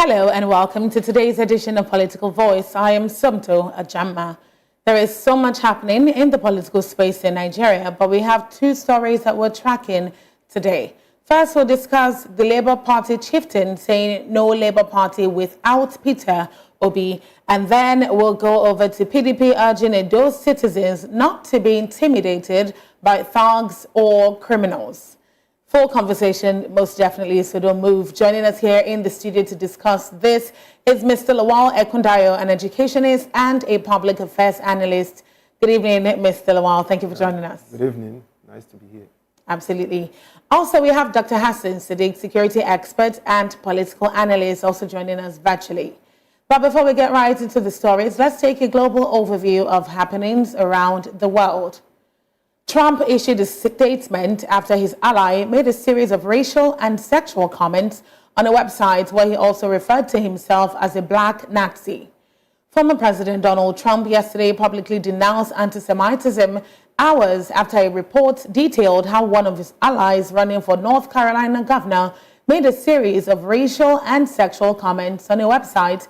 Hello and welcome to today's edition of Political Voice. I am Sumto Ajamma. There is so much happening in the political space in Nigeria, but we have two stories that we're tracking today. First, we'll discuss the Labour Party chieftain saying no Labour Party without Peter Obi, and then we'll go over to PDP urging Edo citizens not to be intimidated by thugs or criminals. Full conversation, most definitely, so don't move. Joining us here in the studio to discuss this is Mr. Lawal Ekundayo, an educationist and a public affairs analyst. Good evening, Mr. Lawal. Thank you for joining us. Good evening. Nice to be here. Absolutely. Also, we have Dr. Hassan Sadiq, security expert and political analyst, also joining us virtually. But before we get right into the stories, let's take a global overview of happenings around the world. Trump issued a statement after his ally made a series of racial and sexual comments on a website where he also referred to himself as a black Nazi. Former President Donald Trump yesterday publicly denounced anti-Semitism hours after a report detailed how one of his allies running for North Carolina governor made a series of racial and sexual comments on a website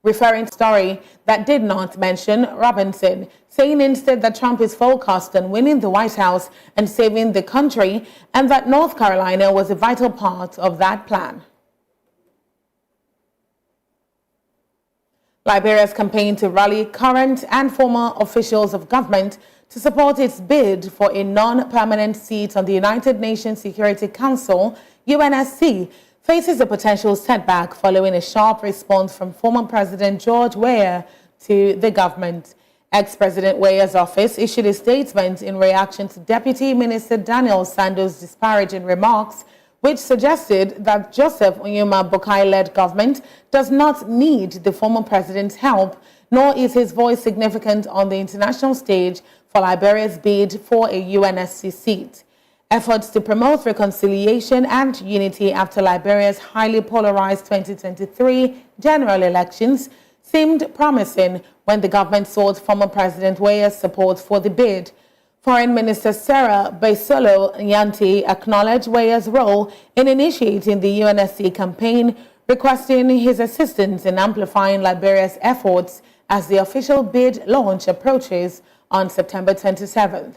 referring to a story that did not mention Robinson, saying instead that Trump is focused on winning the White House and saving the country, and that North Carolina was a vital part of that plan. Liberia's campaign to rally current and former officials of government to support its bid for a non-permanent seat on the United Nations Security Council, UNSC, faces a potential setback following a sharp response from former President George Weah to the government. Ex-President Weah's office issued a statement in reaction to Deputy Minister Daniel Sando's disparaging remarks, which suggested that Joseph Onyema Boakai-led government does not need the former president's help, nor is his voice significant on the international stage for Liberia's bid for a UNSC seat. Efforts to promote reconciliation and unity after Liberia's highly polarized 2023 general elections seemed promising when the government sought former President Weah's support for the bid. Foreign Minister Sarah Baisolo Nyanti acknowledged Weah's role in initiating the UNSC campaign, requesting his assistance in amplifying Liberia's efforts as the official bid launch approaches on September 27th.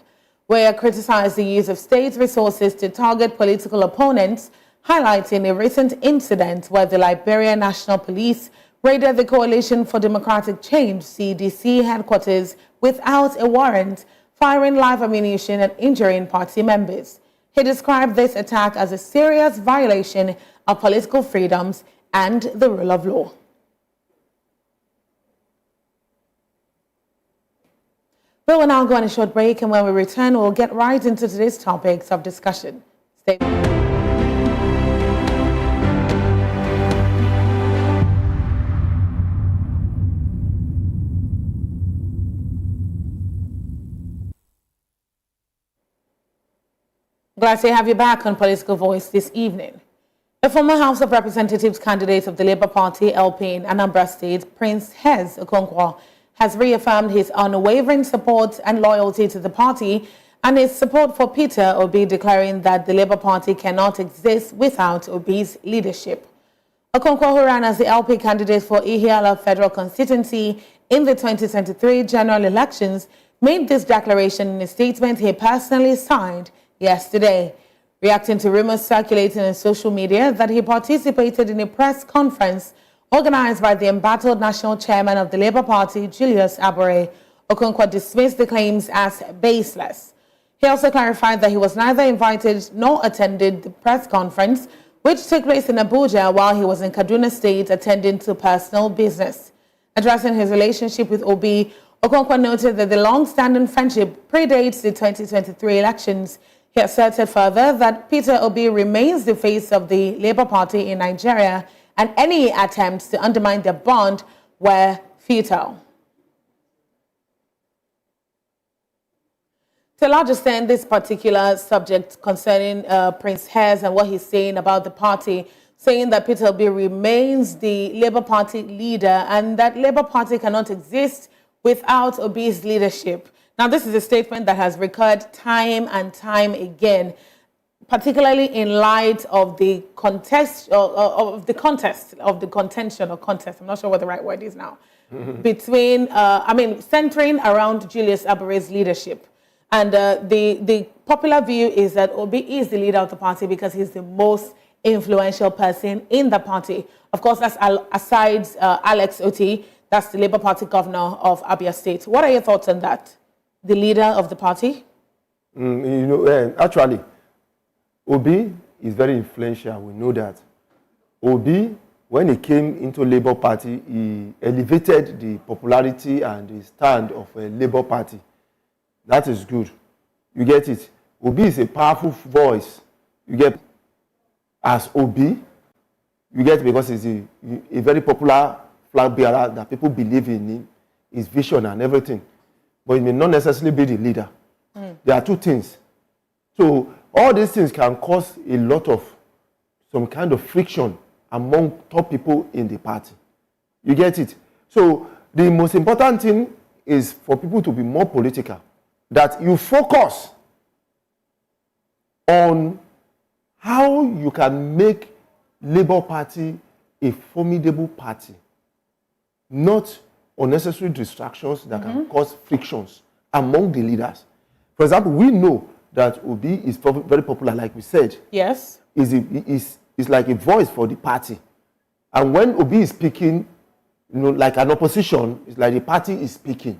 Weah criticized the use of state resources to target political opponents, highlighting a recent incident where the Liberia National Police raided the Coalition for Democratic Change (CDC) headquarters without a warrant, firing live ammunition and injuring party members. He described this attack as a serious violation of political freedoms and the rule of law. We will now go on a short break, and when we return, we'll get right into today's topics of discussion. Stay. Glad to have you back on Political Voice this evening. The former House of Representatives candidate of the Labour Party LP in Anambra State, Prince Okonkwo, has reaffirmed his unwavering support and loyalty to the party and his support for Peter Obi, declaring that the Labour Party cannot exist without Obi's leadership. Okonkwo, who ran as the LP candidate for Ihiala Federal Constituency in the 2023 general elections, made this declaration in a statement he personally signed yesterday, reacting to rumors circulating on social media that he participated in a press conference organized by the embattled national chairman of the Labour Party, Julius AB. Okonkwo dismissed the claims as baseless. He also clarified that he was neither invited nor attended the press conference, which took place in Abuja while he was in Kaduna State attending to personal business. Addressing his relationship with Obi, Okonkwo noted that the long-standing friendship predates the 2023 elections. He asserted further that Peter Obi remains the face of the Labour Party in Nigeria, and any attempts to undermine their bond were futile. To a large extent, this particular subject concerning Prince and what he's saying about the party, saying that Peter Obi remains the Labour Party leader and that Labour Party cannot exist without Obi's leadership. Now, this is a statement that has recurred time and time again. particularly in light of the contention, I'm not sure what the right word is now, between, centering around Julius AB's leadership. And the popular view is that Obi is the leader of the party because he's the most influential person in the party. Of course, that's aside Alex Oti, that's the Labour Party governor of Abia State. What are your thoughts on that? The leader of the party? Actually, Obi is very influential. We know that. Obi, when he came into Labour Party, he elevated the popularity and the stand of a Labour Party. That is good. You get it? Obi is a powerful voice. You get as Obi, you get because he's a very popular flag bearer that people believe in him, his vision and everything. But he may not necessarily be the leader. There are two things. So all these things can cause a lot of some kind of friction among top people in the party. You get it? So the most important thing is for people to be more political. That you focus on how you can make Labour Party a formidable party, not unnecessary distractions that can cause frictions among the leaders. For example, we know that Obi is very popular, like we said. Yes. Is like a voice for the party. And when Obi is speaking, like an opposition, it's like the party is speaking.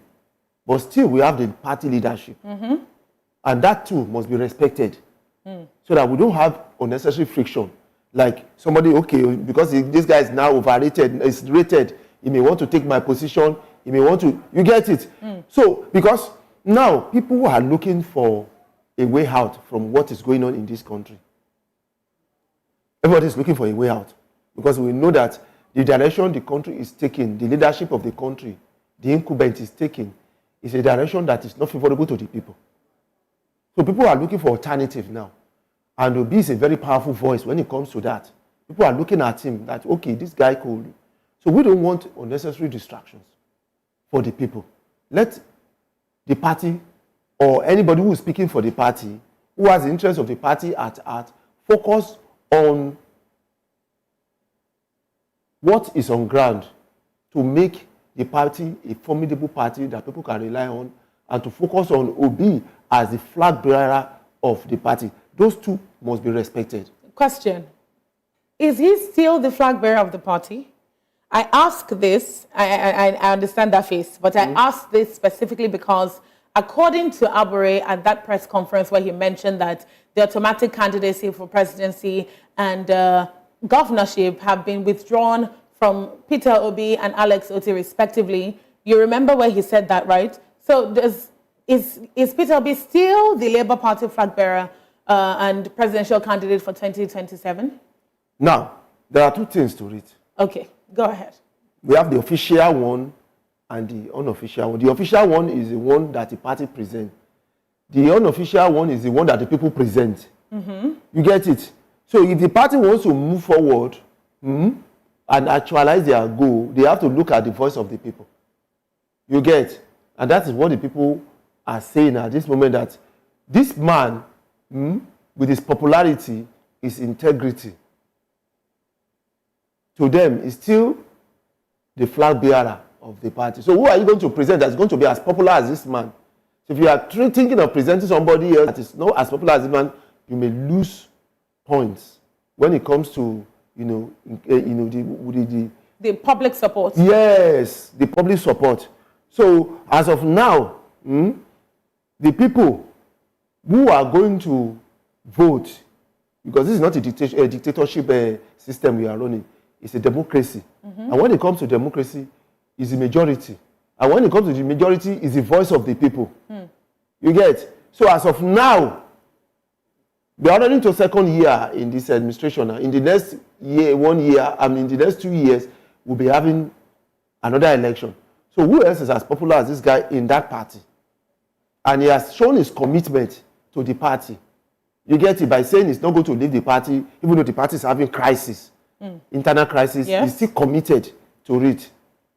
But still, we have the party leadership. And that too must be respected. So that we don't have unnecessary friction. Like somebody, okay, because this guy is now overrated, is rated, he may want to take my position, he may want to, you get it? So, because now people are looking for a way out from what is going on in this country. Everybody is looking for a way out. Because we know that the direction the country is taking, the leadership of the country, the incumbent is taking, is a direction that is not favorable to the people. So people are looking for alternative now. And Obi is a very powerful voice when it comes to that. People are looking at him that, okay, this guy could. So we don't want unnecessary distractions for the people. Let the party or anybody who is speaking for the party, who has the interest of the party at heart, focus on what is on ground to make the party a formidable party that people can rely on, and to focus on Obi as the flag bearer of the party. Those two must be respected. Question. Is he still the flag bearer of the party? I ask this, I understand that face, but I ask this specifically because according to Abure at that press conference where he mentioned that the automatic candidacy for presidency and governorship have been withdrawn from Peter Obi and Alex Oti respectively, you remember where he said that, right? So is Peter Obi still the Labour Party flag bearer and presidential candidate for 2027? Now, there are two things to it. Okay, go ahead. We have the official one and the unofficial one. The official one is the one that the party presents. The unofficial one is the one that the people present. You get it? So if the party wants to move forward and actualize their goal, they have to look at the voice of the people. You get? And that is what the people are saying at this moment, that this man, with his popularity, his integrity, to them is still the flag bearer of the party. So who are you going to present that's going to be as popular as this man? So if you are thinking of presenting somebody else that is not as popular as this man, you may lose points when it comes to the public support. Yes, the public support. So as of now, the people who are going to vote, because this is not a dictatorship system we are running, it's a democracy. And when it comes to democracy, it's the majority. And when it comes to the majority, it's the voice of the people. You get? So as of now, we are already into second year in this administration. In the next year, 1 year, in the next 2 years, we'll be having another election. So who else is as popular as this guy in that party? And he has shown his commitment to the party. You get it? By saying he's not going to leave the party, even though the party is having crisis, internal crisis, yes, he's still committed to it.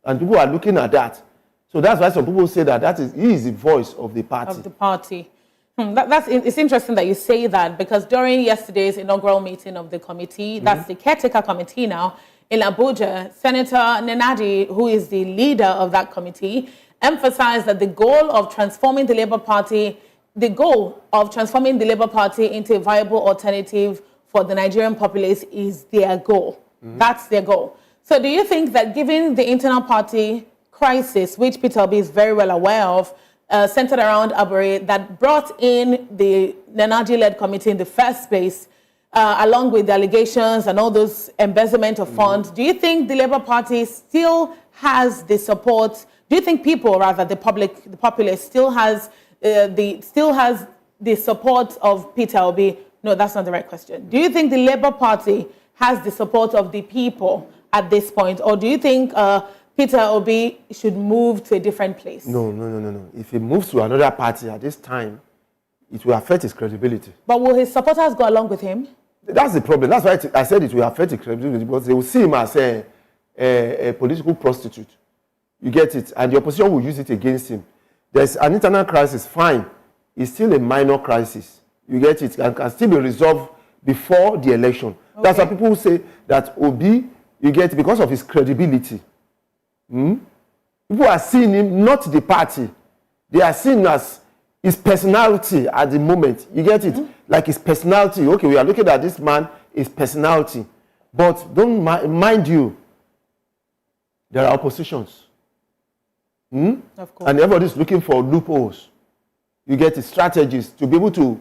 And people are looking at that. So that's why some people say that he is the voice of the party. Of the party. It's interesting that you say that, because during yesterday's inaugural meeting of the committee, that's the caretaker committee now, in Abuja, Senator Nenadi, who is the leader of that committee, emphasized that the goal of transforming the Labour Party into a viable alternative for the Nigerian populace is their goal. That's their goal. So do you think that given the internal party crisis, which Peter Obi is very well aware of, centered around Abure, that brought in the Nenadi-led committee in the first place, along with the allegations and all those embezzlement of funds, do you think the Labour Party still has the support? Do you think people, rather the populace, still has the support of Peter Obi? No, that's not the right question. Do you think the Labour Party has the support of the people at this point, or do you think Peter Obi should move to a different place? No. If he moves to another party at this time, it will affect his credibility. But will his supporters go along with him? That's the problem. That's why I said it will affect his credibility, because they will see him as a political prostitute. You get it? And the opposition will use it against him. There's an internal crisis, fine. It's still a minor crisis. You get it? And can still be resolved before the election. Okay. That's why people say that Obi, you get it, because of his credibility. People are seeing him, not the party. They are seeing as his personality at the moment. You get it? Like his personality. Okay, we are looking at this man, his personality. But don't mind you, there are oppositions. Of course. And everybody's looking for loopholes. You get it? Strategies to be able to,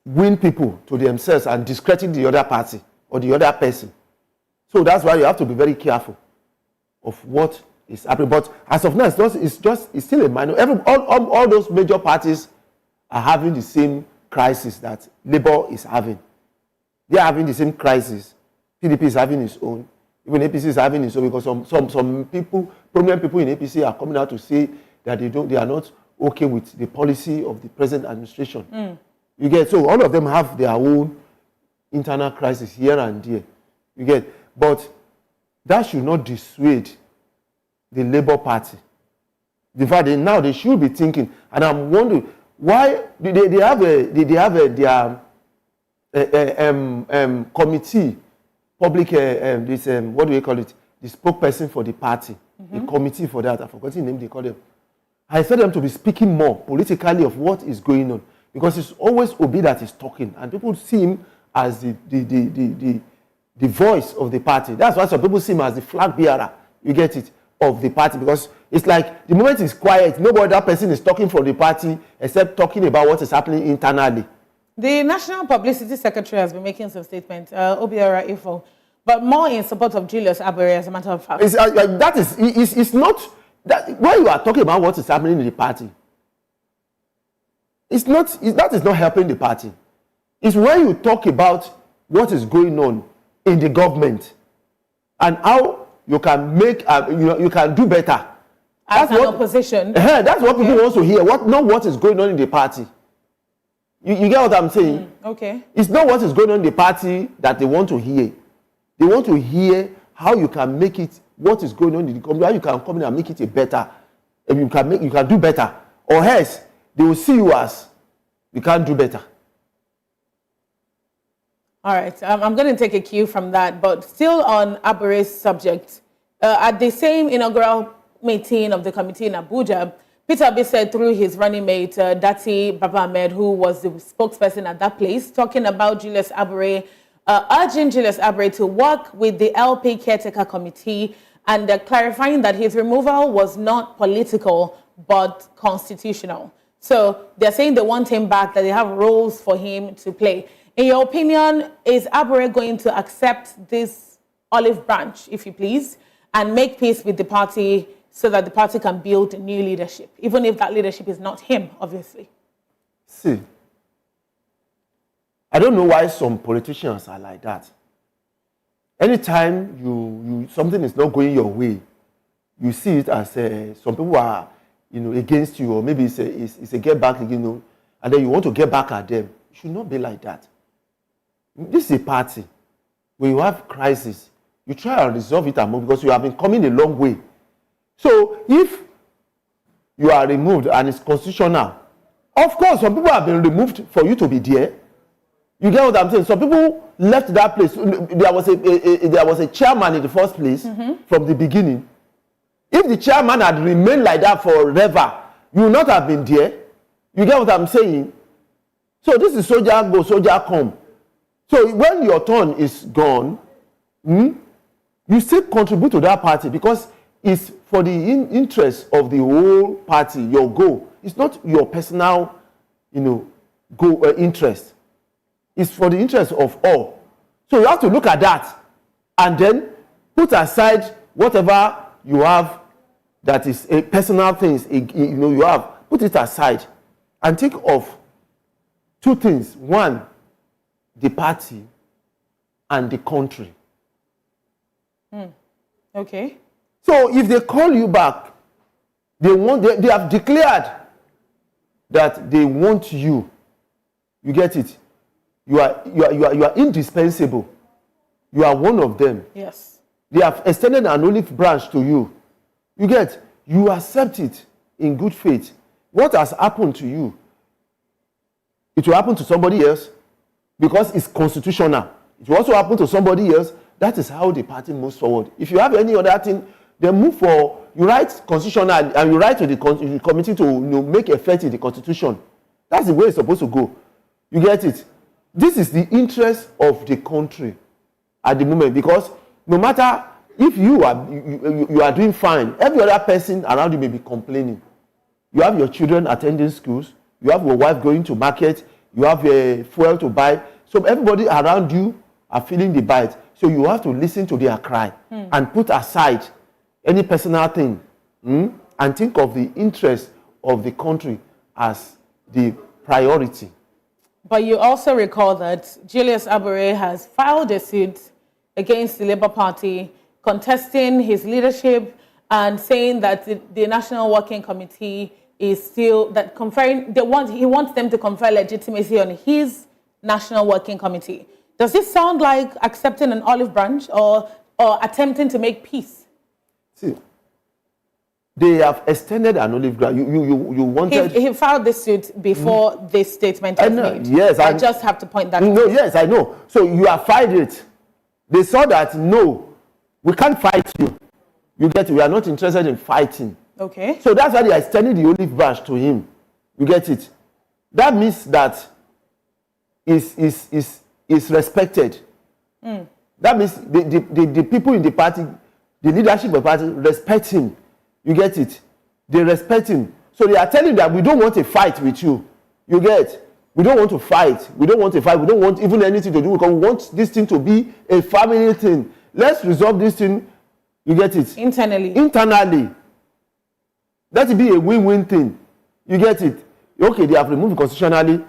win people to themselves and discredit the other party or the other person. So that's why you have to be very careful of what is happening. But as of now, it's still a minor. All those major parties are having the same crisis that Labour is having. They are having the same crisis. PDP is having its own. Even APC is having its own, because some people, prominent people in APC, are coming out to say that they are not okay with the policy of the present administration. You get, so all of them have their own internal crisis here and there. You get, but that should not dissuade the Labour Party. In fact, now they should be thinking, and I'm wondering why they have their committee, public what do we call it? The spokesperson for the party, a committee for that. I forgot the name they call them. I expect them to be speaking more politically of what is going on, because it's always Obi that is talking, and people see him as the voice of the party. That's why some people see him as the flag bearer. You get it, of the party, because it's like the moment it's quiet, nobody, that person is talking for the party except talking about what is happening internally. The National Publicity Secretary has been making some statements, Obiora Ifo, but more in support of Julius AB, as a matter of fact. It's not that when you are talking about what is happening in the party, that is not helping the party. It's when you talk about what is going on in the government and how you can make you can do better. As an opposition. That's what people want to hear. Not what is going on in the party. You get what I'm saying? Okay. It's not what is going on in the party that they want to hear. They want to hear how you can make it, what is going on in the company, how you can come in and make it a better. If you can do better. Or else, they will see you as you can't do better. All right. I'm going to take a cue from that, but still on Abure's subject. At the same inaugural meeting of the committee in Abuja, Peter Obi said through his running mate, Dati Baba Ahmed, who was the spokesperson at that place, talking about Julius Abure, urging Julius Abure to work with the LP caretaker committee, and clarifying that his removal was not political but constitutional. So they're saying they want him back, that they have roles for him to play. In your opinion, is Abure going to accept this olive branch, if you please, and make peace with the party so that the party can build new leadership, even if that leadership is not him, obviously? See, I don't know why some politicians are like that. Anytime something is not going your way, you see it as some people are against you, or maybe it's a get back, and then you want to get back at them. It should not be like that. This is a party. When you have crisis, you try and resolve it because you have been coming a long way. So if you are removed and it's constitutional. Of course, some people have been removed for you to be there. You get what I'm saying? Some people left that place. There was a chairman in the first place from the beginning. If the chairman had remained like that forever, you would not have been there. You get what I'm saying? So this is soldier go, soldier come. So when your turn is gone, you still contribute to that party because it's for the interest of the whole party, your goal. It's not your personal, goal interest. It's for the interest of all. So you have to look at that and then put aside whatever you have that is a personal things, you have, put it aside and think of two things. One, the party and the country. Okay. So if they call you back, they have declared that they want you. You get it? You are indispensable. You are one of them. Yes. They have extended an olive branch to you. You get, you accept it in good faith. What has happened to you, it will happen to somebody else because it's constitutional. It will also happen to somebody else. That is how the party moves forward. If you have any other thing, then move for, you write constitutional and you write to the committee to make effect in the constitution. That's the way it's supposed to go. You get it? This is the interest of the country at the moment because no matter if you are doing fine, every other person around you may be complaining. You have your children attending schools, you have your wife going to market, you have a fuel to buy. So everybody around you are feeling the bite. So you have to listen to their cry and put aside any personal thing and think of the interest of the country as the priority. But you also recall that Julius AB has filed a suit against the Labour Party contesting his leadership and saying that the National Working Committee is still he wants them to confer legitimacy on his National Working Committee. Does this sound like accepting an olive branch or attempting to make peace? See, they have extended an olive branch. You wanted. He filed this suit before this statement was made. Yes, I just have to point that out. No, yes, I know. So you have filed it. They saw that no, we can't fight you. You get it? We are not interested in fighting. Okay. So that's why they are extending the olive branch to him. You get it? That means that is respected. That means the people in the party, the leadership of the party respect him. You get it? They respect him. So they are telling that we don't want a fight with you. You get? We don't want to fight. We don't want to fight. We don't want even anything to do because we want this thing to be a family thing. Let's resolve this thing. You get it? Internally. Let it be a win-win thing. You get it? Okay, they have removed it constitutionally.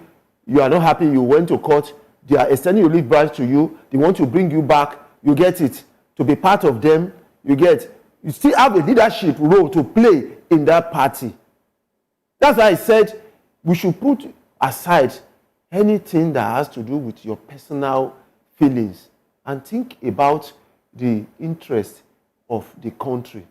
You are not happy. You went to court. They are extending your leave branch to you. They want to bring you back. You get it? To be part of them. You get? You still have a leadership role to play in that party. That's why I said we should put aside anything that has to do with your personal feelings and think about the interest of the country.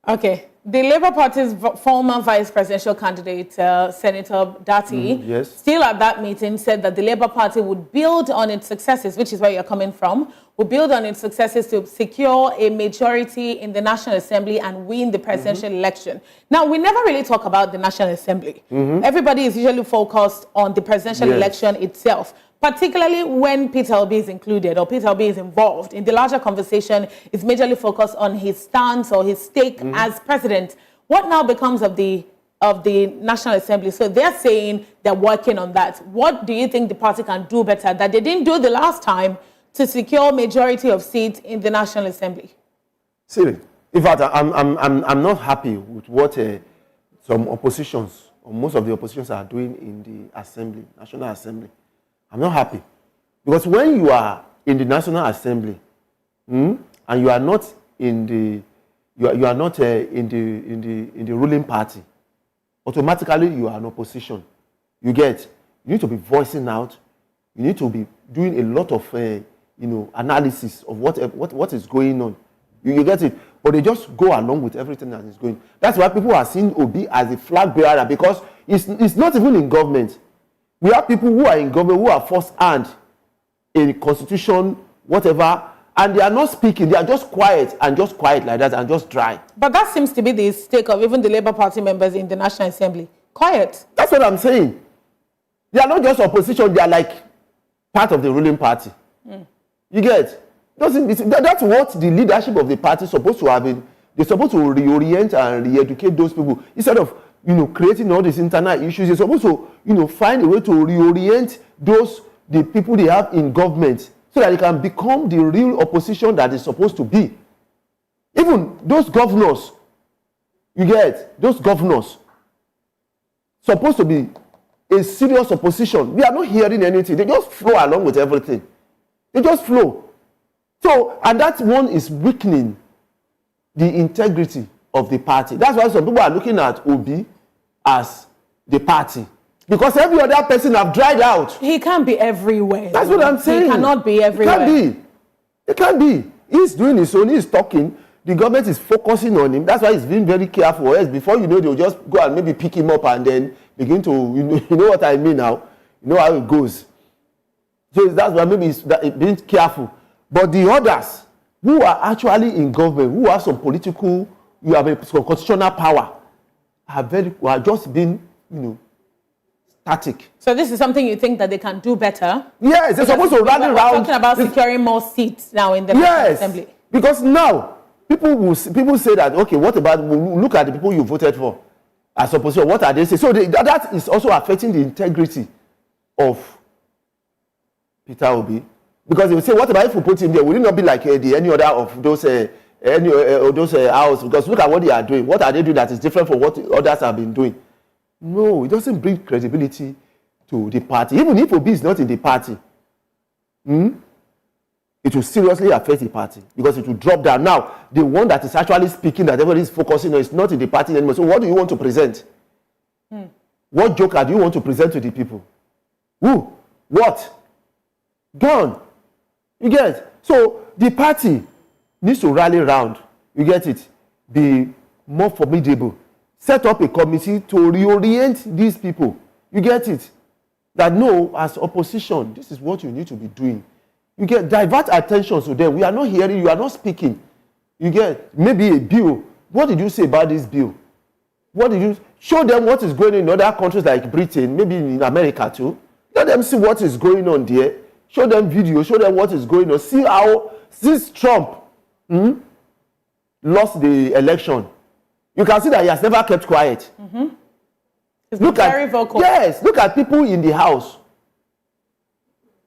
Okay. The Labour Party's former vice presidential candidate, Senator Dati, still at that meeting said that the Labour Party would build on its successes, which is where you're coming from, would build on its successes to secure a majority in the National Assembly and win the presidential election. Now, we never really talk about the National Assembly. Everybody is usually focused on the presidential election itself, particularly when Peter Obi is included or Peter Obi is involved. In the larger conversation, it's majorly focused on his stance or his stake as president. What now becomes of the National Assembly? So they're saying they're working on that. What do you think the party can do better that they didn't do the last time to secure majority of seats in the National Assembly? See, in fact, I'm not happy with what some oppositions or most of the oppositions are doing in the Assembly, National Assembly. I'm not happy because when you are in the National Assembly and you are not in the in the ruling party, automatically you are in opposition. You need to be voicing out. You need to be doing a lot of analysis of what is going on. You get it. but they just go along with everything that is going. That's why people are seeing Obi as a flag bearer, because it's not even in government. We have people who are in government who are first-hand in constitution, whatever, and they are not speaking. They are just quiet like that and just dry. But that seems to be the stake of even the Labour Party members in the National Assembly. Quiet. That's what I'm saying. They are not just opposition. They are like part of the ruling party. You get? That's what the leadership of the party is supposed to have been. They're supposed to reorient and re-educate those people instead of creating all these internal issues. They're supposed to find a way to reorient the people they have in government so that they can become the real opposition that is supposed to be. Even those governors, you get, those governors supposed to be a serious opposition. We are not hearing anything. They just flow along with everything. They just flow. So, and that one is weakening the integrity of the party. That's why some people are looking at Obi as the party. Because every other person have dried out. He can't be everywhere. That's what I'm saying. He cannot be everywhere. It can't be. He's doing his own. He's talking. The government is focusing on him. That's why he's being very careful. Else before you know, they'll just go and maybe pick him up and then begin to, you know what I mean now? You know how it goes. So that's why maybe he's being careful. But the others who are actually in government, who have some political, some constitutional power, are just being, static. So this is something you think that they can do better? Yes, they're supposed to run around. We're talking about securing more seats now in the National Assembly. Because now people say that, okay, what about, look at the people you voted for as opposition, what are they saying? So that is also affecting the integrity of Peter Obi. Because they will say, what about if we put him there? Will it not be like any other of those houses? Because look at what they are doing. What are they doing that is different from what others have been doing? No, it doesn't bring credibility to the party. Even if Obi is not in the party, it will seriously affect the party because it will drop down. Now, the one that is actually speaking, that everybody is focusing on, is not in the party anymore. So what do you want to present? What joker do you want to present to the people? Who? What? Gone. You get it? So the party needs to rally around. You get it? Be more formidable. Set up a committee to reorient these people. You get it? That no, as opposition, this is what you need to be doing. You get, divert attention to them. We are not hearing, you are not speaking. You get, maybe a bill. What did you say about this bill? What did you show them what is going on in other countries like Britain, maybe in America too? Let them see what is going on there. Show them video, show them what is going on. See how, since Trump lost the election, you can see that he has never kept quiet. He's been very vocal. Yes, look at people in the House.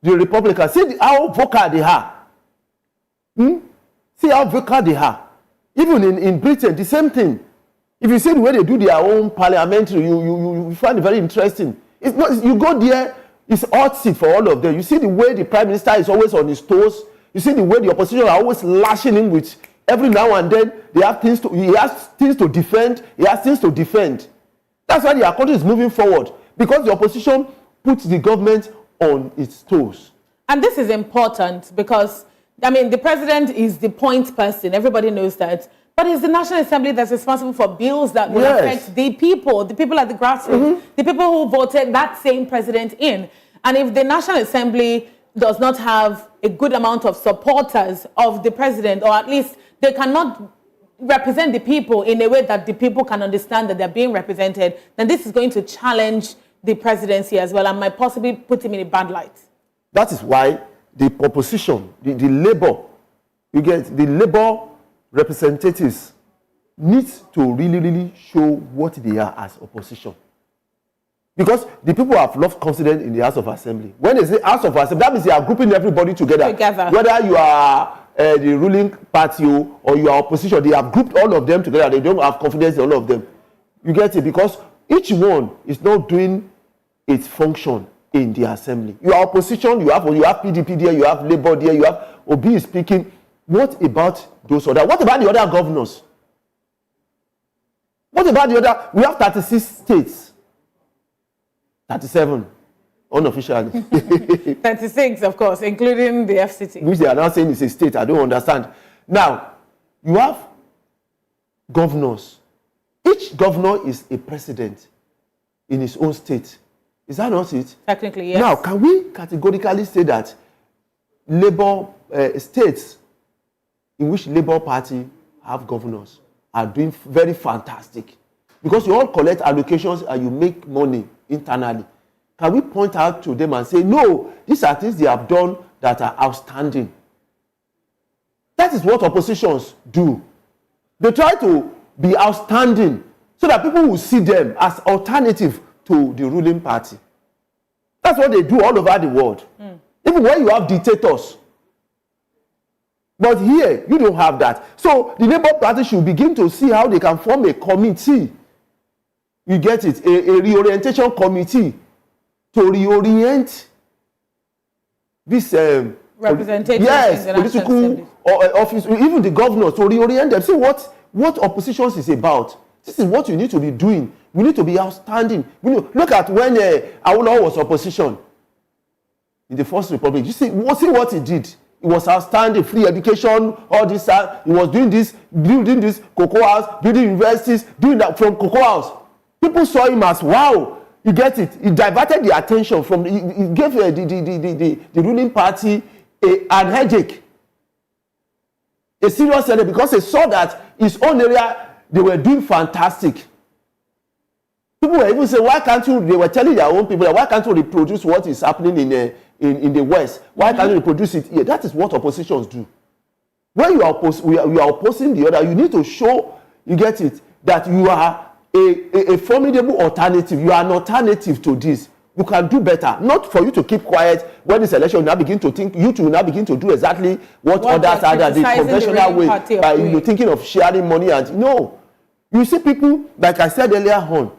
The Republicans, see how vocal they are. See how vocal they are. Even in Britain, the same thing. If you see the way they do their own parliamentary, you find it very interesting. It's not, you go there, it's hot seat for all of them. You see the way the Prime Minister is always on his toes. You see the way the opposition are always lashing him with every now and then. He has things to defend. He has things to defend. That's why the country is moving forward, because the opposition puts the government on its toes. And this is important because, I mean, the president is the point person. Everybody knows that. But it's the National Assembly that's responsible for bills that will affect the people at the grassroots, the people who voted that same president in. And if the National Assembly does not have a good amount of supporters of the president, or at least they cannot represent the people in a way that the people can understand that they're being represented, then this is going to challenge the presidency as well and might possibly put him in a bad light. That is why the opposition, the Labour, you get, the Labour representatives need to really show what they are as opposition. Because the people have lost confidence in the House of Assembly. When they say House of Assembly, that means they are grouping everybody together. Whether you are the ruling party or you are opposition, they have grouped all of them together. They don't have confidence in all of them. You get it? Because each one is not doing its function in the assembly. You are opposition, you have PDP there, you have Labour there, you have Obi speaking. What about those other? What about the other governors? What about the other? We have 36 states. 37, unofficially. 36, of course, including the FCT. Which they are now saying is a state. I don't understand. Now, you have governors. Each governor is a president in his own state. Is that not it? Technically, yes. Now, can we categorically say that Labour states in which Labour Party have governors are doing very fantastic? Because you all collect allocations and you make money internally. Can we point out to them and say, no, these are things they have done that are outstanding? That is what oppositions do. They try to be outstanding so that people will see them as alternative to the ruling party. That's what they do all over the world. Even when you have dictators. But here, you don't have that. So the Labour Party should begin to see how they can form a committee. You get it? A reorientation committee to reorient this representation. Yes, political office, even the governors, to reorient them. See what oppositions is about. This is what you need to be doing. We need to be outstanding. Look at when Awolowo was opposition in the First Republic. You see what he did. It was outstanding, free education, all this. He was doing this, building this cocoa house, building universities, doing that from cocoa house. People saw him as, wow, you get it. He diverted the attention from, he gave the ruling party an headache. A serious headache, because they saw that his own area, they were doing fantastic. People were even saying, why can't you, they were telling their own people, why can't you reproduce what is happening in the West? Why can't you reproduce it here? That is what oppositions do. When you are opposing the other, you need to show, you get it, that you are a formidable alternative. You are an alternative to this. You can do better. Not for you to keep quiet when this election now begin to think, you two now begin to do exactly what others are the conventional way, by thinking of sharing money. And no, you see people, like I said earlier on,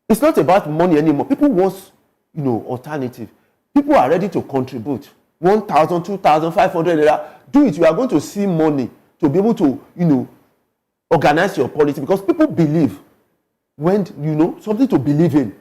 it's not about money anymore. People want, alternative. People are ready to contribute. 1,000, 2,000, 500. Do it. You are going to see money to be able to, organize your policy, because people believe when, something to believe in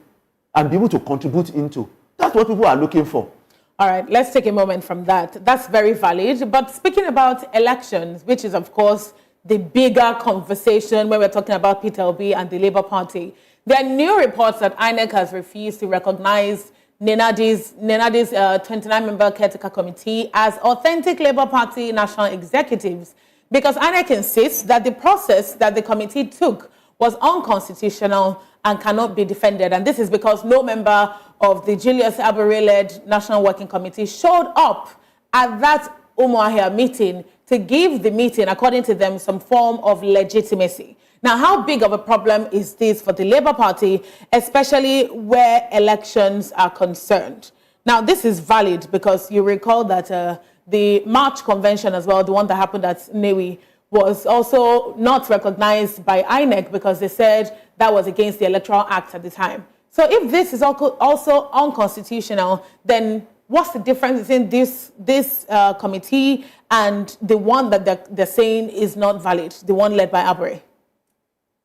and be able to contribute into. That's what people are looking for. All right, let's take a moment from that. That's very valid. But speaking about elections, which is, of course, the bigger conversation when we're talking about Peter Obi and the Labour Party, there are new reports that INEC has refused to recognize Nenadi's 29-member caretaker committee as authentic Labour Party national executives, because INEC insists that the process that the committee took was unconstitutional and cannot be defended. And this is because no member of the Julius AB-led National Working Committee showed up at that Umuahia meeting to give the meeting, according to them, some form of legitimacy. Now, how big of a problem is this for the Labour Party, especially where elections are concerned? Now, this is valid because you recall that the March convention as well, the one that happened at Newi, was also not recognized by INEC because they said that was against the Electoral Act at the time. So if this is also unconstitutional, then what's the difference between this committee and the one that they're saying is not valid, the one led by Abure?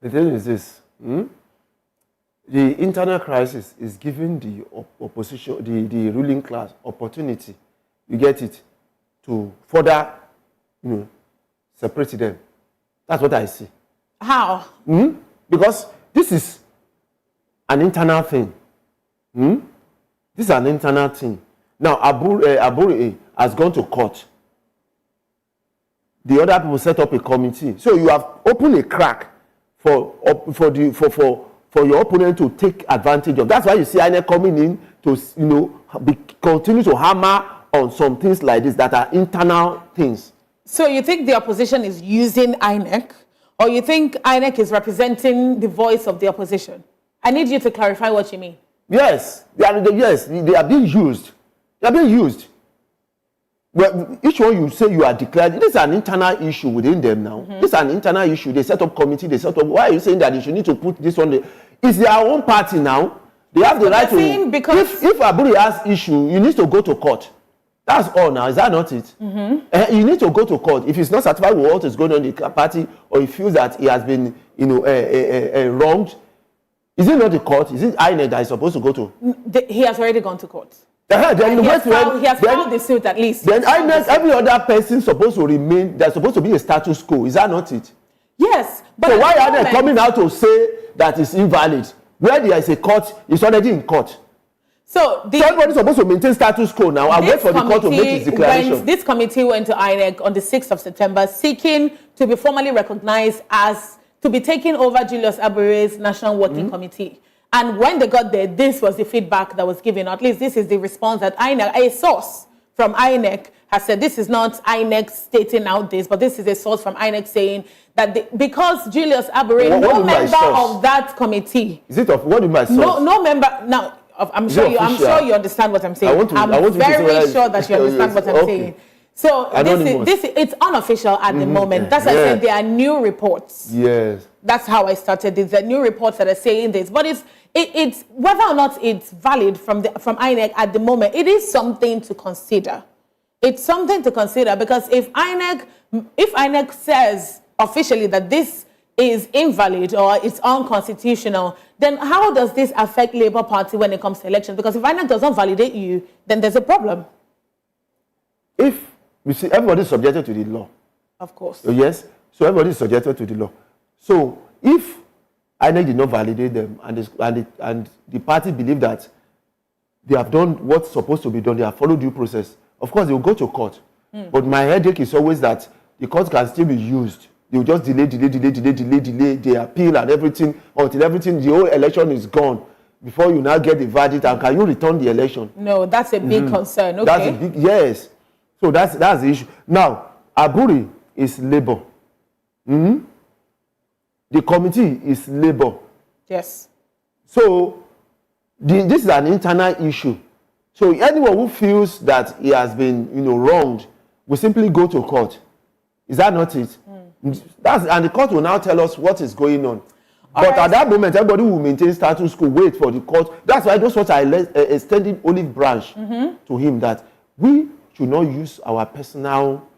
The thing is this. The internal crisis is giving the opposition, the ruling class, opportunity, you get it, to further, separate them. That's what I see. How? Because this is an internal thing. This is an internal thing. Now, Abure has gone to court. The other people set up a committee. So you have opened a crack for your opponent to take advantage of. That's why you see INEC coming in to continue to hammer on some things like this that are internal things. So you think the opposition is using INEC, or you think INEC is representing the voice of the opposition? I need you to clarify what you mean. Yes, they are being used. They are being used. Well, each one you say you are declared. This is an internal issue within them now. This is an internal issue. They set up committee. They set up. Why are you saying that you need to put this on? It's their own party now. They have the right to. Because if Abure has issue, you need to go to court. That's all now. Is that not it? You need to go to court. If he's not satisfied with what is going on in the party, or he feels that he has been, wronged, is it not the court? Is it INEC that is supposed to go to? He has already gone to court. He has filed the suit at least. Then INEC, every other person supposed to remain. There's supposed to be a status quo. Is that not it? Yes. But so why are they coming out to say that it's invalid? Where there is a court, it's already in court. So everybody's supposed to maintain status quo now and wait for the court to make its declaration. This committee went to INEC on the 6th of September seeking to be formally recognized as to be taking over Julius AB's National Working Committee. And when they got there, this was the feedback that was given. At least this is the response that INEC, a source from INEC has said. This is not INEC stating out this, but this is a source from INEC saying that because Julius AB, no member of that committee. Is it of what do you mean by source? No member. Now, I'm sure you understand what I'm saying. I'm very sure that you understand what I'm saying. So it's unofficial at the moment. That's why I said there are new reports. Yes. That's how I started. There's the new reports that are saying this, but it's whether or not it's valid from INEC at the moment. It is something to consider. It's something to consider because if INEC says officially that this is invalid or it's unconstitutional, then how does this affect Labour Party when it comes to elections? Because if INEC doesn't validate you, then there's a problem. If you see, everybody is subjected to the law. Of course. So yes. So everybody is subjected to the law. So if INEC did not validate them and the party believe that they have done what's supposed to be done, they have followed due process, of course they will go to court. But my headache is always that the court can still be used. They will just delay the appeal and everything until the whole election is gone before you now get the verdict. And can you return the election? No, that's a big concern. Okay. That's a big, yes. So that's the issue. Now, Aburi is Labour. The committee is Labour. Yes. So this is an internal issue. So anyone who feels that he has been, wronged will simply go to court. Is that not it? And the court will now tell us what is going on. But at that moment, everybody will maintain status quo, wait for the court. That's why those what I extended olive branch to him, that we should not use our personal,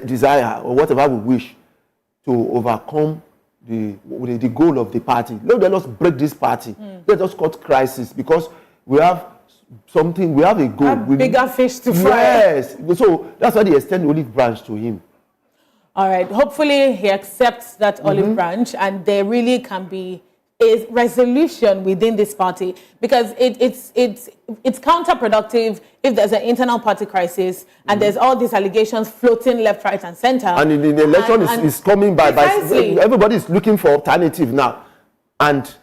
desire or whatever we wish to overcome the goal of the party. Let us break this party. Let us cut crisis because we have something, we have a goal. Bigger fish to fry. Yes. So that's why they extend olive branch to him. All right. Hopefully he accepts that olive branch and there really can be a resolution within this party because it's counterproductive if there's an internal party crisis and there's all these allegations floating left, right, and center. And the election is coming by everybody is looking for alternative now, and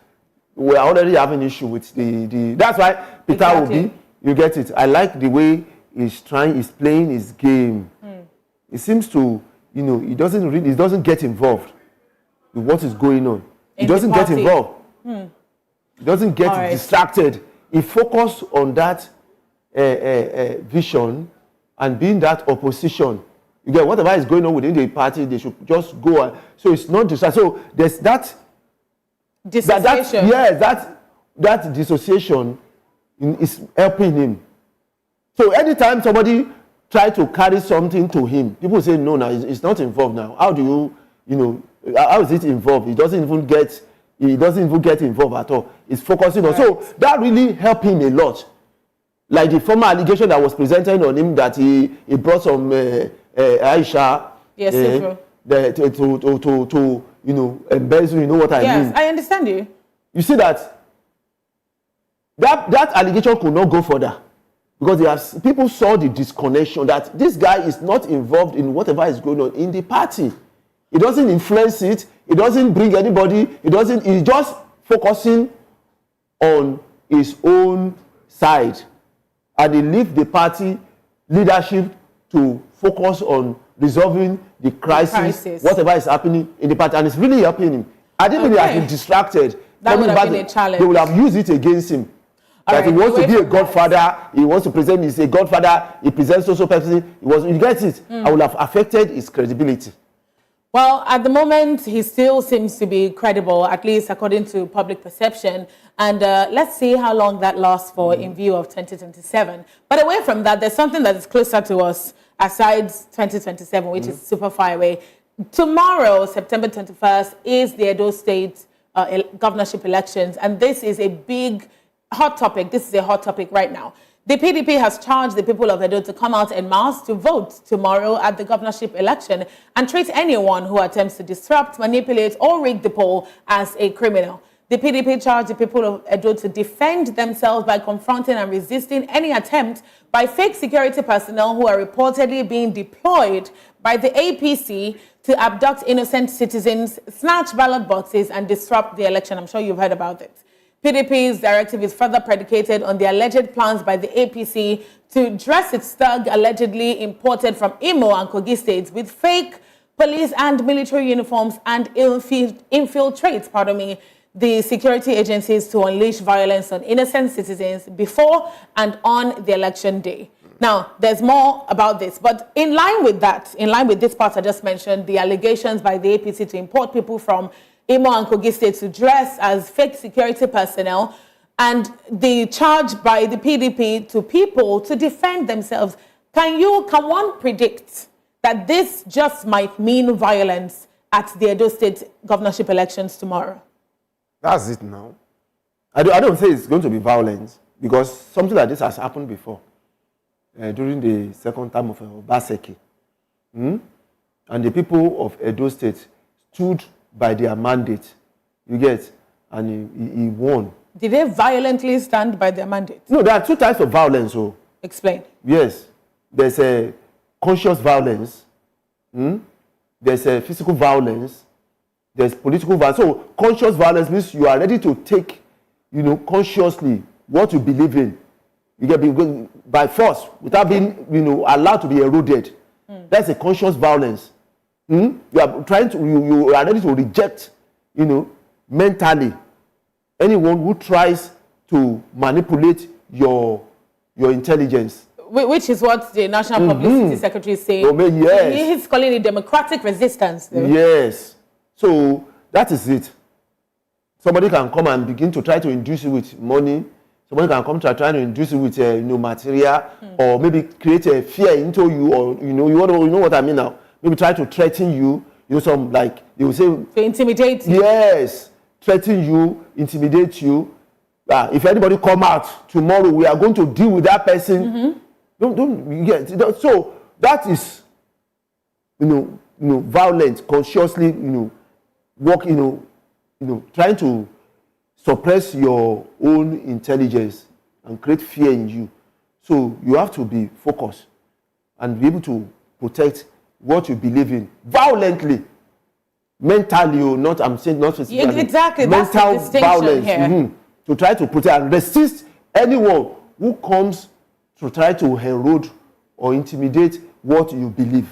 we're already having issue with the. That's why Peter Obi, you get it. I like the way he's playing his game. It seems to, he doesn't get involved with what is going on. He doesn't get involved. He doesn't get distracted. He focuses on that vision and being that opposition. You get whatever is going on within the party, they should just go. So it's not distracted. So there's that dissociation. That dissociation is helping him. So anytime somebody tries to carry something to him, people say, no, it's not involved now. How do how is it involved? He doesn't even get involved at all. He's focusing on. So that really helped him a lot. Like the former allegation that was presented on him that he brought some Aisha to embezzle. You know what I mean? Yes, I understand you. You see that allegation could not go further because people saw the disconnection that this guy is not involved in whatever is going on in the party. He doesn't influence it. He doesn't bring anybody. He's just focusing on his own side. And he leave the party leadership to focus on resolving the crisis, whatever is happening in the party. And it's really helping him. I didn't think he has been distracted. That would have been a challenge. They would have used it against him. That he wants to be a godfather. He wants to present he's a godfather. He presents social person. You get it? I would have affected his credibility. Well, at the moment, he still seems to be credible, at least according to public perception. And let's see how long that lasts for in view of 2027. But away from that, there's something that is closer to us aside 2027, which is super far away. Tomorrow, September 21st, is the Edo State governorship elections. And this is a big hot topic. This is a hot topic right now. The PDP has charged the people of Edo to come out en masse to vote tomorrow at the governorship election and treat anyone who attempts to disrupt, manipulate, or rig the poll as a criminal. The PDP charged the people of Edo to defend themselves by confronting and resisting any attempt by fake security personnel who are reportedly being deployed by the APC to abduct innocent citizens, snatch ballot boxes, and disrupt the election. I'm sure you've heard about it. PDP's directive is further predicated on the alleged plans by the APC to dress its thug allegedly imported from Imo and Kogi states with fake police and military uniforms and infiltrate, the security agencies to unleash violence on innocent citizens before and on the election day. Now, there's more about this, but in line with this part I just mentioned, the allegations by the APC to import people from Imo and Kogi states to dress as fake security personnel, and the charge by the PDP to people to defend themselves. Can one predict that this just might mean violence at the Edo State governorship elections tomorrow? That's it now. I don't say it's going to be violence, because something like this has happened before during the second term of Obaseki. And the people of Edo State stood by their mandate, you get, and he won. Did they violently stand by their mandate? No, there are two types of violence. So explain. Yes, there's a conscious violence, there's a physical violence, there's political violence. So conscious violence means you are ready to take, consciously what you believe in. You get by force without being, allowed to be eroded. That's a conscious violence. You are trying to, you are ready to reject, mentally, anyone who tries to manipulate your intelligence. Which is what the National Publicity Secretary is saying. Yes. He's calling it democratic resistance. Though. Yes. So that is it. Somebody can come and begin to try to induce you with money. Somebody can come to try to induce you with material, or maybe create a fear into you, or you know what I mean now. Maybe try to threaten you. Some like they will say to intimidate you. Yes, threaten you, intimidate you. If anybody come out tomorrow, we are going to deal with that person. Don't get so that is violent, consciously work trying to suppress your own intelligence and create fear in you. So you have to be focused and be able to protect what you believe in violently, mentally, or not. I'm saying not physically. Exactly. Mental that's the violence here. To try to protect and resist anyone who comes to try to erode or intimidate what you believe.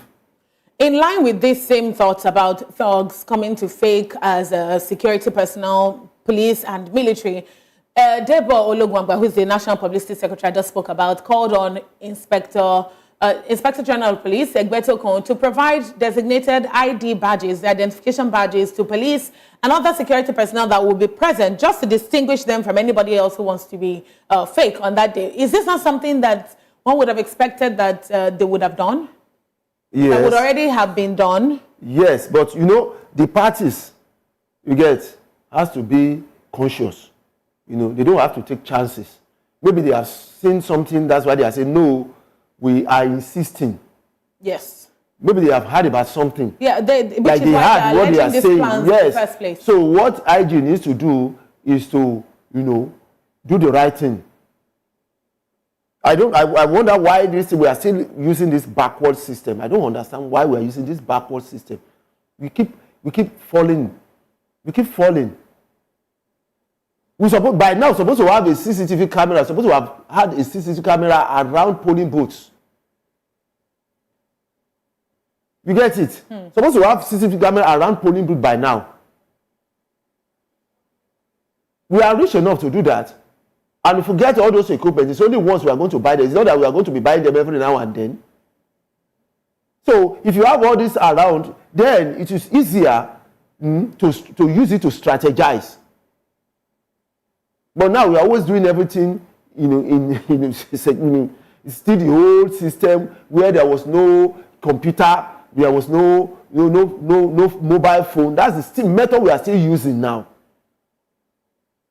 In line with these same thoughts about thugs coming to fake as security personnel, police and military, Deborah Ologwangba, who is the National Publicity Secretary I just spoke about, called on Inspector General of Police, Egbeto Kon, to provide designated ID badges, identification badges to police and other security personnel that will be present, just to distinguish them from anybody else who wants to be fake on that day. Is this not something that one would have expected that they would have done? Yes. That would already have been done? Yes, but the parties, has to be conscious. They don't have to take chances. Maybe they have seen something, that's why they are saying, no, we are insisting. Yes. Maybe they have heard about something. Yeah, they heard what they are saying. Yes. In the first place. So what IG needs to do is to, do the right thing. I wonder why we are still using this backward system. I don't understand why we are using this backward system. We keep falling. We keep falling. By now supposed to have a CCTV camera, supposed to have had a CCTV camera around polling booths. You get it? Supposed to have CCTV camera around polling booths by now. We are rich enough to do that. And if we get all those equipment, it's only once we are going to buy them. It's not that we are going to be buying them every now and then. So if you have all this around, then it is easier to use it to strategize. But now we are always doing everything, it's still the old system where there was no computer, there was no mobile phone. That's the method we are still using now.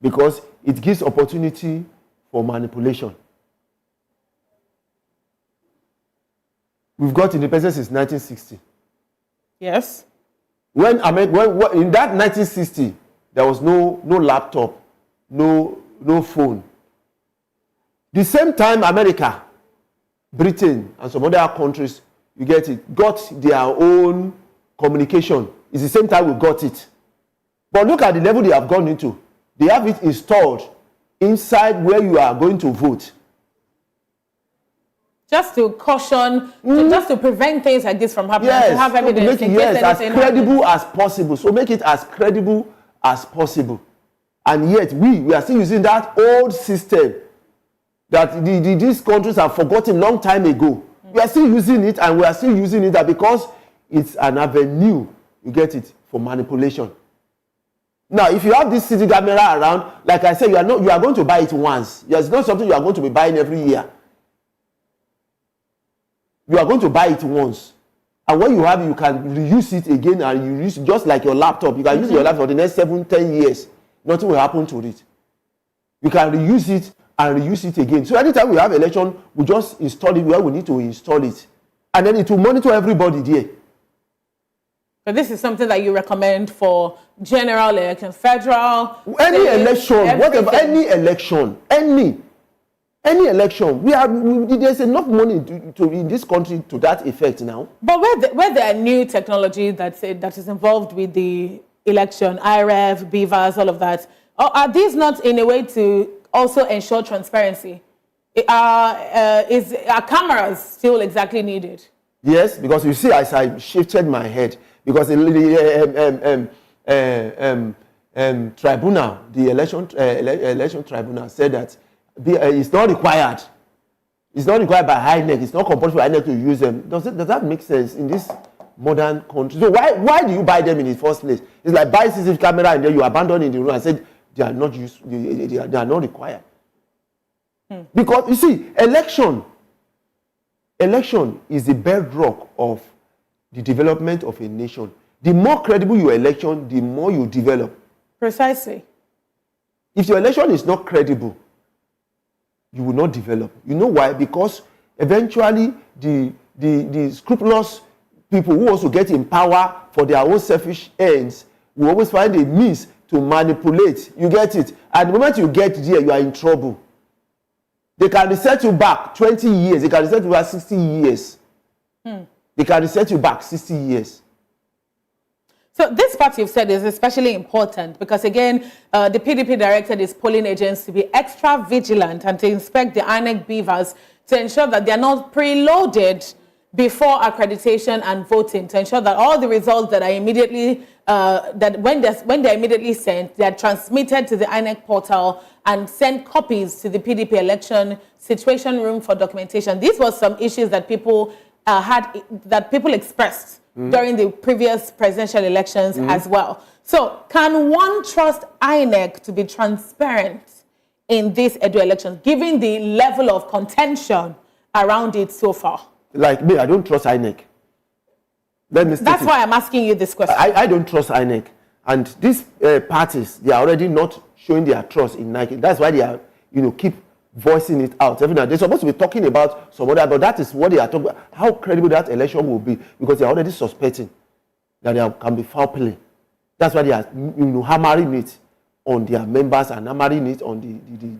Because it gives opportunity for manipulation. We've got independence since 1960. Yes. When in that 1960, there was no laptop, no phone. The same time America, Britain, and some other countries, you get it, got their own communication. It's the same time we got it. But look at the level they have gone into. They have it installed inside where you are going to vote. Just to caution, just to prevent things like this from happening, yes, to have evidence in case as credible as possible. So make it as credible as possible. And yet we are still using that old system that these countries have forgotten long time ago. We are still using it, and we are still using it because it's an avenue, you get it, for manipulation. Now, if you have this city camera around, like I said, you are going to buy it once. It's not something you are going to be buying every year. You are going to buy it once. And when you have it, you can reuse it again, and you use it just like your laptop. You can use your laptop for the next 7-10 years. Nothing will happen to it. You can reuse it and reuse it again. So anytime we have election, we just install it where we need to install it. And then it will monitor everybody there. So this is something that you recommend for general election, federal, any state, election, everything. whatever, any election, any election. There's enough money in this country to that effect now. But where there are new technology that is involved with the election, IRF, BVAS, all of that, are these not in a way to also ensure transparency? Are cameras still exactly needed? Yes, because you see, as I shifted my head, because the tribunal, the election tribunal said that it's not required. It's not required by INEC. It's not compulsory for INEC to use them. Does that make sense in this modern country? So why do you buy them in the first place? It's like buy CCTV camera and then you abandon in the room and said they are not used. They are not required. Because you see, election is the bedrock of the development of a nation. The more credible your election, the more you develop. Precisely. If your election is not credible, you will not develop. You know why? Because eventually the scrupulous people who also get in power for their own selfish ends will always find a means to manipulate. You get it? At the moment you get there, you are in trouble. They can reset you back 20 years. They can reset you back 60 years. They can reset you back 60 years. So this part you've said is especially important because, again, the PDP directed its polling agents to be extra vigilant and to inspect the INEC BVAS to ensure that they are not preloaded before accreditation and voting, to ensure that all the results that are immediately, when they're immediately sent, they are transmitted to the INEC portal and sent copies to the PDP election situation room for documentation. These were some issues that people expressed during the previous presidential elections as well. So can one trust INEC to be transparent in these Edo elections, given the level of contention around it so far? Like me, I don't trust INEC. That's why I'm asking you this question. I don't trust INEC. And these parties, they are already not showing their trust in INEC. That's why they are, keep voicing it out. They're supposed to be talking about some other, but that is what they are talking about. How credible that election will be, because they are already suspecting that there can be foul play. That's why they are hammering it on their members and hammering it on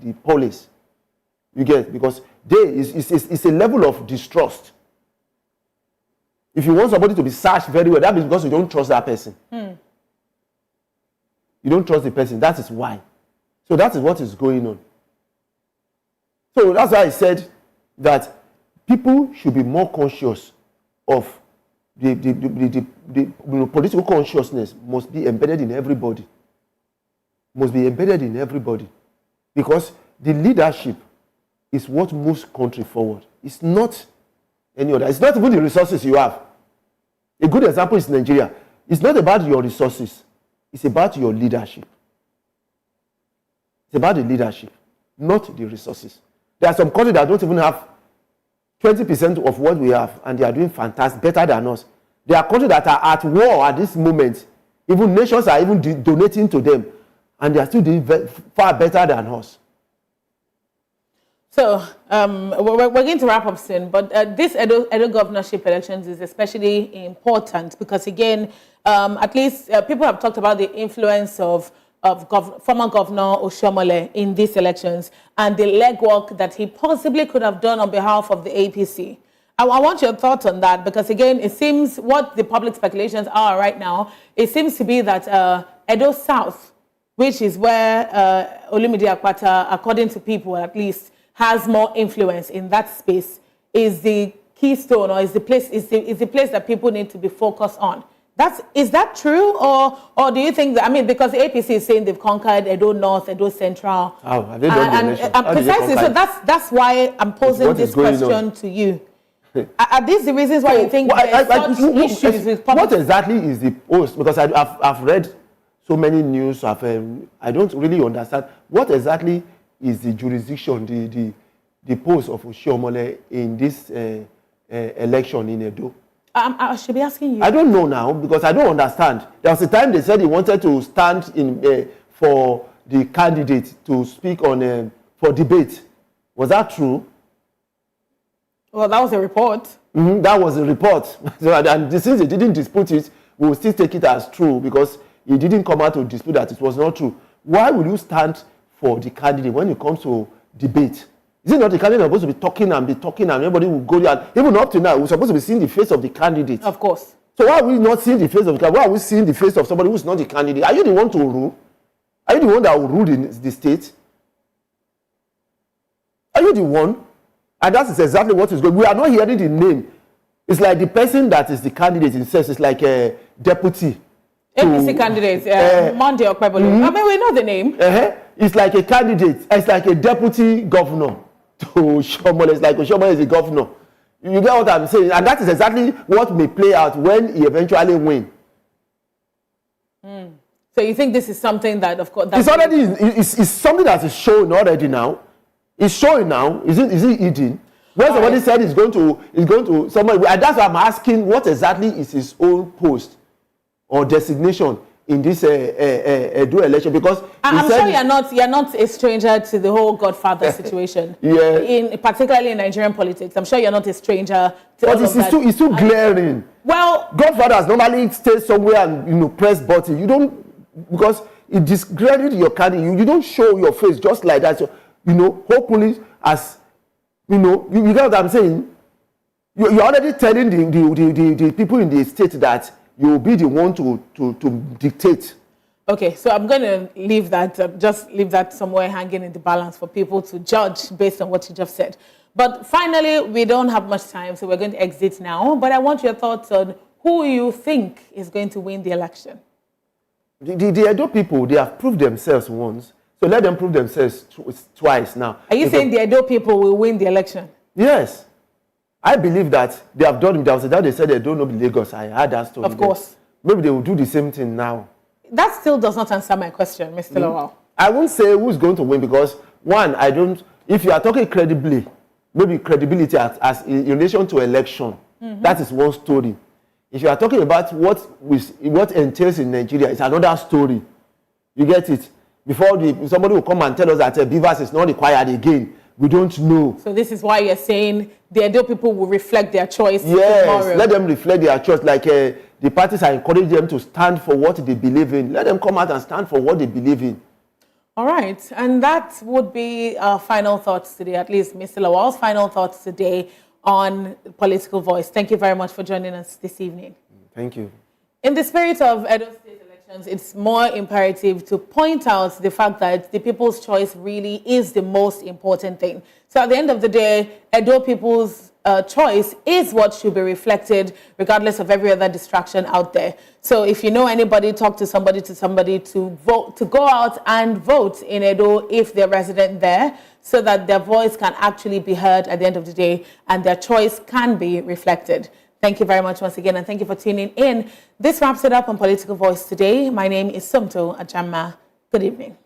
the police. You get, because it's a level of distrust. If you want somebody to be searched very well, that is because you don't trust that person. You don't trust the person. That is why. So that is what is going on. So that's why I said that people should be more conscious of the political consciousness must be embedded in everybody. Must be embedded in everybody. Because the leadership is what moves country forward. It's not any other. It's not even the resources you have. A good example is Nigeria. It's not about your resources. It's about your leadership. It's about the leadership, not the resources. There are some countries that don't even have 20% of what we have, and they are doing fantastic, better than us. There are countries that are at war at this moment. Even nations are even donating to them, and they are still doing far better than us. So we're going to wrap up soon, but this Edo governorship elections is especially important because, again, at least people have talked about the influence of former Governor Oshiomhole in these elections and the legwork that he possibly could have done on behalf of the APC. I want your thoughts on that because, again, it seems what the public speculations are right now, it seems to be that Edo South, which is where Olumide Akpata, according to people at least, has more influence in that space, is the keystone or is the place that people need to be focused on. Is that true, or do you think that, I mean, because the APC is saying they've conquered Edo North, Edo Central. How have they done the election? Precisely, so that's why I'm posing this question to you. Are these the reasons why you think there's such issues with public? What exactly is the post? Because I've read so many news. I don't really understand what exactly is the jurisdiction, the post of Oshiomhole in this election in Edo. I should be asking you. I don't know now because I don't understand. There was a time they said he wanted to stand in for the candidate to speak on for debate. Was that true? Well, that was a report. That was a report. So, and since they didn't dispute it, we will still take it as true because he didn't come out to dispute that it was not true. Why will you stand for the candidate when it comes to debate? Is it not the candidate supposed to be talking and everybody will go there? And even up to now, we're supposed to be seeing the face of the candidate. Of course. So why are we not seeing the face of the candidate? Why are we seeing the face of somebody who's not the candidate? Are you the one to rule? Are you the one that will rule in the state? Are you the one? And that is exactly what is going on. We are not hearing the name. It's like the person that is the candidate himself is like a deputy. APC candidate, Monday Okpebolo. I mean, we know the name. It's like a candidate. It's like a deputy governor to Oshiomhole. It's like Oshiomhole is a governor. You get what I'm saying? And that is exactly what may play out when he eventually wins. So you think this is something that, of course, it's already it's something that is shown already now. It's showing now. Is it eating? When somebody said he's going to somebody, and that's why I'm asking what exactly is his own post or designation in this Edo election, because I'm sure you're not a stranger to the whole Godfather situation. Yeah. Particularly in Nigerian politics, I'm sure you're not a stranger to all of that. But it's too glaring. Well, Godfathers normally stay somewhere and press button. You don't, because it discredits your candidate. You don't show your face just like that. So, hopefully, as you get what I'm saying. You're already telling the people in the state that you will be the one to dictate. Okay, so I'm going to leave that, just leave that somewhere hanging in the balance for people to judge based on what you just said. But finally, we don't have much time, so we're going to exit now. But I want your thoughts on who you think is going to win the election. The Edo people, they have proved themselves once. So let them prove themselves twice now. Are you saying the Edo people will win the election? Yes. I believe that they have done it. There was a time they said they don't know Lagos. I heard that story. Of course. Maybe they will do the same thing now. That still does not answer my question, Mr. Lawal. I won't say who's going to win because, one, if you are talking credibly, maybe credibility as in relation to election, that is one story. If you are talking about what entails in Nigeria, it's another story. You get it? Before somebody will come and tell us that Beavers is not required again. We don't know. So this is why you're saying the Edo people will reflect their choice tomorrow. Yes, let them reflect their choice. Like the parties are encouraging them to stand for what they believe in. Let them come out and stand for what they believe in. All right. And that would be our final thoughts today, at least Mr. Lawal's final thoughts today on Political Voice. Thank you very much for joining us this evening. Thank you. In the spirit of Edo State elections, it's more imperative to point out the fact that the people's choice really is the most important thing. So at the end of the day, Edo people's choice is what should be reflected regardless of every other distraction out there. So if you know anybody, talk to somebody to vote, to go out and vote in Edo if they're resident there, so that their voice can actually be heard at the end of the day and their choice can be reflected. Thank you very much once again, and thank you for tuning in. This wraps it up on Political Voice today. My name is Sumto Ajama. Good evening.